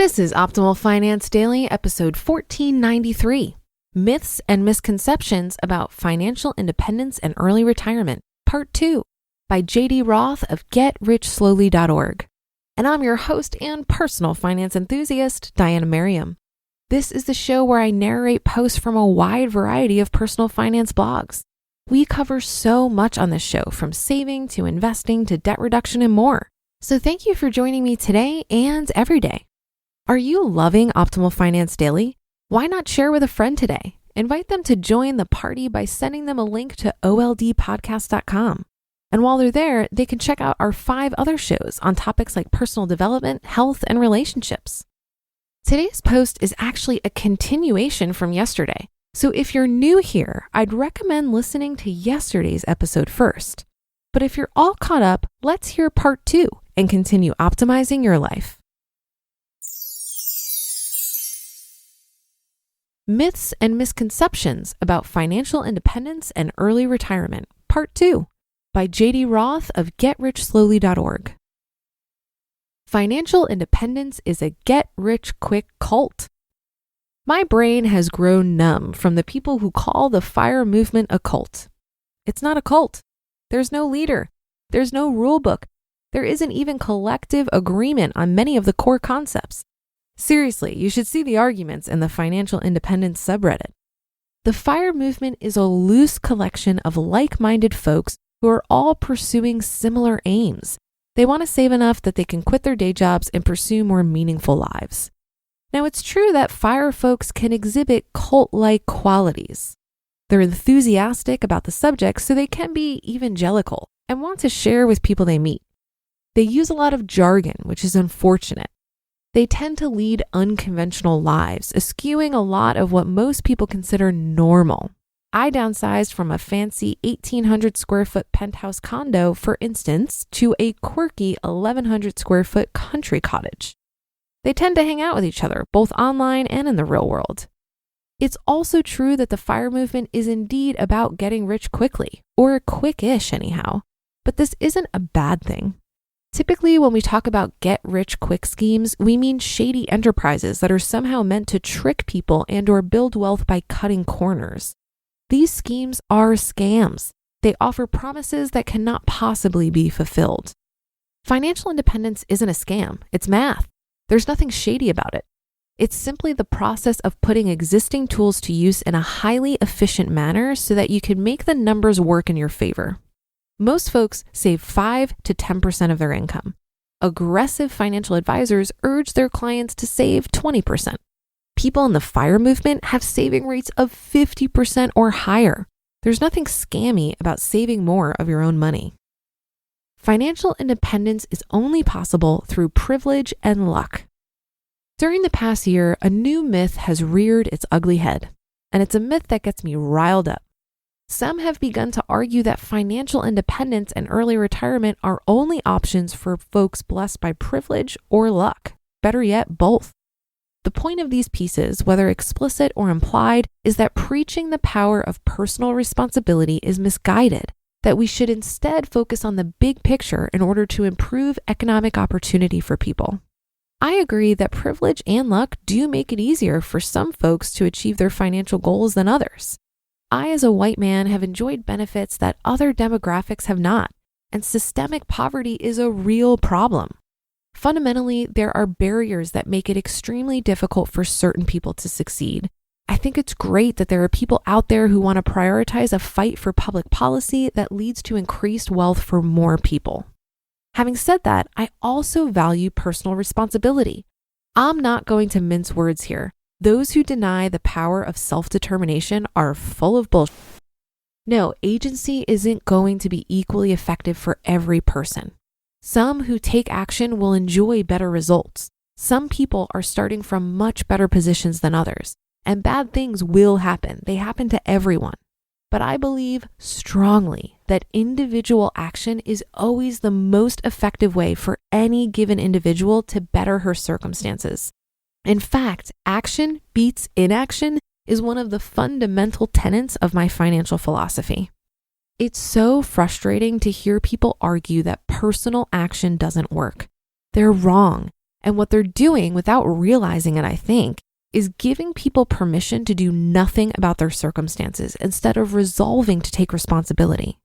This is Optimal Finance Daily, episode 1493, Myths and Misconceptions About Financial Independence and Early Retirement, Part 2, by Roth of GetRichSlowly.org. And I'm your host and personal finance enthusiast, Diana Merriam. This is the show where I narrate posts from a wide variety of personal finance blogs. We cover so much on this show, from saving to investing to debt reduction and more. So thank you for joining me today and every day. Are you loving Optimal Finance Daily? Why not share with a friend today? Invite them to join the party by sending them a link to oldpodcast.com. And while they're there, they can check out our 5 other shows on topics like personal development, health, and relationships. Today's post is actually a continuation from yesterday. So if you're new here, I'd recommend listening to yesterday's episode first. But if you're all caught up, let's hear part 2 and continue optimizing your life. Myths and Misconceptions About Financial Independence and Early Retirement, Part 2, by Roth of GetRichSlowly.org. Financial independence is a get-rich-quick cult. My brain has grown numb from the people who call the FIRE movement a cult. It's not a cult. There's no leader. There's no rule book. There isn't even collective agreement on many of the core concepts. Seriously, you should see the arguments in the financial independence subreddit. The FIRE movement is a loose collection of like-minded folks who are all pursuing similar aims. They want to save enough that they can quit their day jobs and pursue more meaningful lives. Now, it's true that FIRE folks can exhibit cult-like qualities. They're enthusiastic about the subject, so they can be evangelical and want to share with people they meet. They use a lot of jargon, which is unfortunate. They tend to lead unconventional lives, eschewing a lot of what most people consider normal. I downsized from a fancy 1,800 square foot penthouse condo, for instance, to a quirky 1,100 square foot country cottage. They tend to hang out with each other, both online and in the real world. It's also true that the FIRE movement is indeed about getting rich quickly, or quick-ish anyhow, but this isn't a bad thing. Typically, when we talk about get-rich-quick schemes, we mean shady enterprises that are somehow meant to trick people and/or build wealth by cutting corners. These schemes are scams. They offer promises that cannot possibly be fulfilled. Financial independence isn't a scam. It's math. There's nothing shady about it. It's simply the process of putting existing tools to use in a highly efficient manner so that you can make the numbers work in your favor. Most folks save 5 to 10% of their income. Aggressive financial advisors urge their clients to save 20%. People in the FIRE movement have saving rates of 50% or higher. There's nothing scammy about saving more of your own money. Financial independence is only possible through privilege and luck. During the past year, a new myth has reared its ugly head, and it's a myth that gets me riled up. Some have begun to argue that financial independence and early retirement are only options for folks blessed by privilege or luck. Better yet, both. The point of these pieces, whether explicit or implied, is that preaching the power of personal responsibility is misguided, that we should instead focus on the big picture in order to improve economic opportunity for people. I agree that privilege and luck do make it easier for some folks to achieve their financial goals than others. I, as a white man, have enjoyed benefits that other demographics have not, and systemic poverty is a real problem. Fundamentally, there are barriers that make it extremely difficult for certain people to succeed. I think it's great that there are people out there who want to prioritize a fight for public policy that leads to increased wealth for more people. Having said that, I also value personal responsibility. I'm not going to mince words here. Those who deny the power of self-determination are full of bullshit. No, agency isn't going to be equally effective for every person. Some who take action will enjoy better results. Some people are starting from much better positions than others, and bad things will happen. They happen to everyone. But I believe strongly that individual action is always the most effective way for any given individual to better her circumstances. In fact, action beats inaction is one of the fundamental tenets of my financial philosophy. It's so frustrating to hear people argue that personal action doesn't work. They're wrong. And what they're doing without realizing it, I think, is giving people permission to do nothing about their circumstances instead of resolving to take responsibility.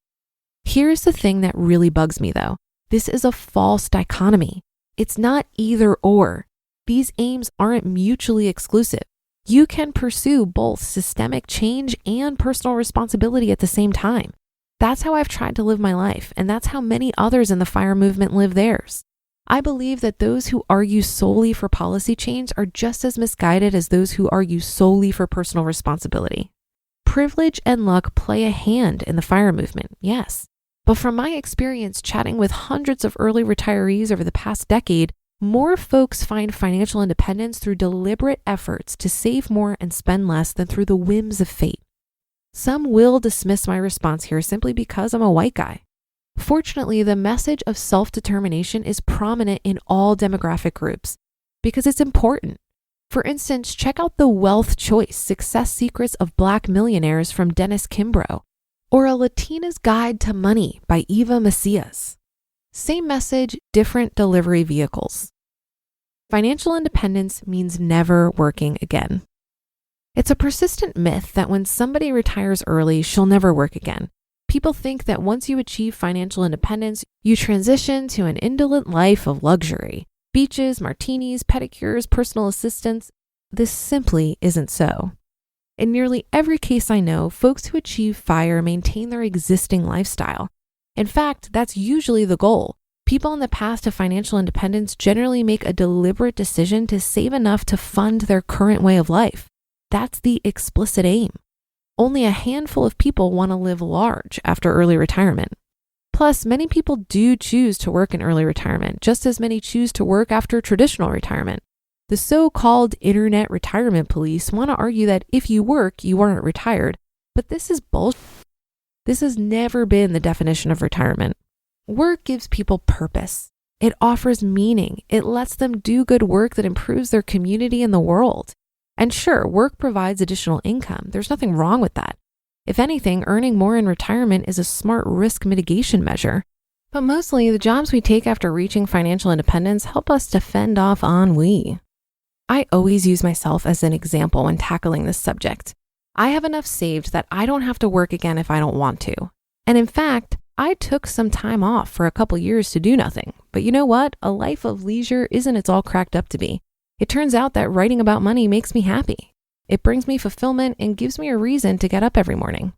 Here's the thing that really bugs me though. This is a false dichotomy. It's not either or. These aims aren't mutually exclusive. You can pursue both systemic change and personal responsibility at the same time. That's how I've tried to live my life, and that's how many others in the FIRE movement live theirs. I believe that those who argue solely for policy change are just as misguided as those who argue solely for personal responsibility. Privilege and luck play a hand in the FIRE movement, yes. But from my experience chatting with hundreds of early retirees over the past decade, more folks find financial independence through deliberate efforts to save more and spend less than through the whims of fate. Some will dismiss my response here simply because I'm a white guy. Fortunately, the message of self-determination is prominent in all demographic groups because it's important. For instance, check out The Wealth Choice: Success Secrets of Black Millionaires from Dennis Kimbrough, or A Latina's Guide to Money by Eva Macias. Same message, different delivery vehicles. Financial independence means never working again. It's a persistent myth that when somebody retires early, she'll never work again. People think that once you achieve financial independence, you transition to an indolent life of luxury. Beaches, martinis, pedicures, personal assistants. This simply isn't so. In nearly every case I know, folks who achieve FIRE maintain their existing lifestyle. In fact, that's usually the goal. People on the path to financial independence generally make a deliberate decision to save enough to fund their current way of life. That's the explicit aim. Only a handful of people want to live large after early retirement. Plus, many people do choose to work in early retirement, just as many choose to work after traditional retirement. The so-called internet retirement police want to argue that if you work, you aren't retired, but this is bullshit. This has never been the definition of retirement. Work gives people purpose. It offers meaning. It lets them do good work that improves their community and the world. And sure, work provides additional income. There's nothing wrong with that. If anything, earning more in retirement is a smart risk mitigation measure. But mostly, the jobs we take after reaching financial independence help us to fend off ennui. I always use myself as an example when tackling this subject. I have enough saved that I don't have to work again if I don't want to. And in fact, I took some time off for a couple years to do nothing. But you know what? A life of leisure isn't it's all cracked up to be. It turns out that writing about money makes me happy. It brings me fulfillment and gives me a reason to get up every morning.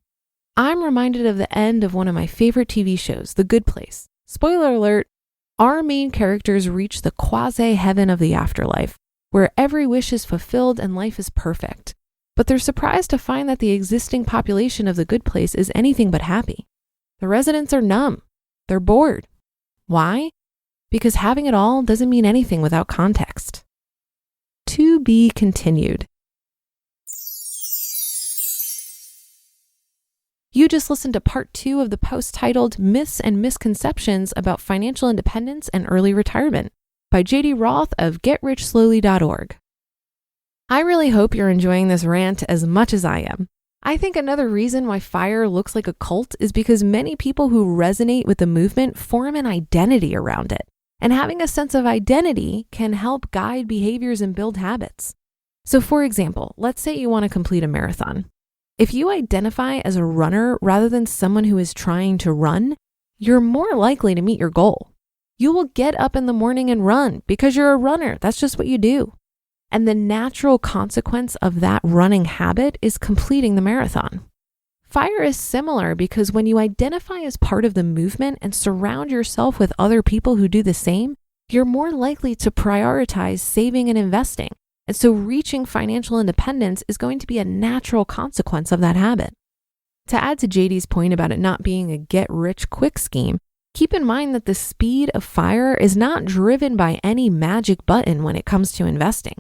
I'm reminded of the end of one of my favorite TV shows, The Good Place. Spoiler alert, our main characters reach the quasi-heaven of the afterlife, where every wish is fulfilled and life is perfect. But they're surprised to find that the existing population of The Good Place is anything but happy. The residents are numb. They're bored. Why? Because having it all doesn't mean anything without context. To be continued. You just listened to part 2 of the post titled Myths and Misconceptions about Financial Independence and Early Retirement by JD Roth of GetRichSlowly.org. I really hope you're enjoying this rant as much as I am. I think another reason why FIRE looks like a cult is because many people who resonate with the movement form an identity around it. And having a sense of identity can help guide behaviors and build habits. So for example, let's say you want to complete a marathon. If you identify as a runner rather than someone who is trying to run, you're more likely to meet your goal. You will get up in the morning and run because you're a runner. That's just what you do. And the natural consequence of that running habit is completing the marathon. FIRE is similar because when you identify as part of the movement and surround yourself with other people who do the same, you're more likely to prioritize saving and investing. And so reaching financial independence is going to be a natural consequence of that habit. To add to JD's point about it not being a get-rich-quick scheme, keep in mind that the speed of FIRE is not driven by any magic button when it comes to investing.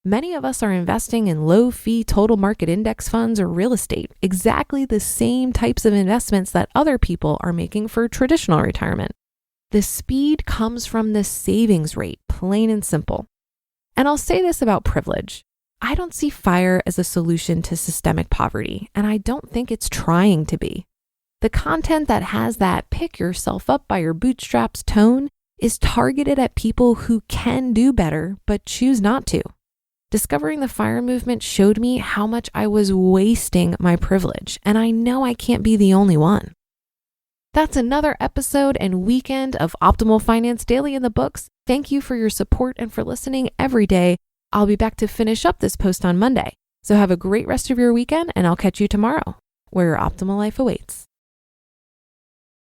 Many of us are investing in low-fee total market index funds or real estate, exactly the same types of investments that other people are making for traditional retirement. The speed comes from the savings rate, plain and simple. And I'll say this about privilege. I don't see FIRE as a solution to systemic poverty, and I don't think it's trying to be. The content that has that pick yourself up by your bootstraps tone is targeted at people who can do better but choose not to. Discovering the FIRE movement showed me how much I was wasting my privilege, and I know I can't be the only one. That's another episode and weekend of Optimal Finance Daily in the books. Thank you for your support and for listening every day. I'll be back to finish up this post on Monday. So have a great rest of your weekend, and I'll catch you tomorrow, where your optimal life awaits.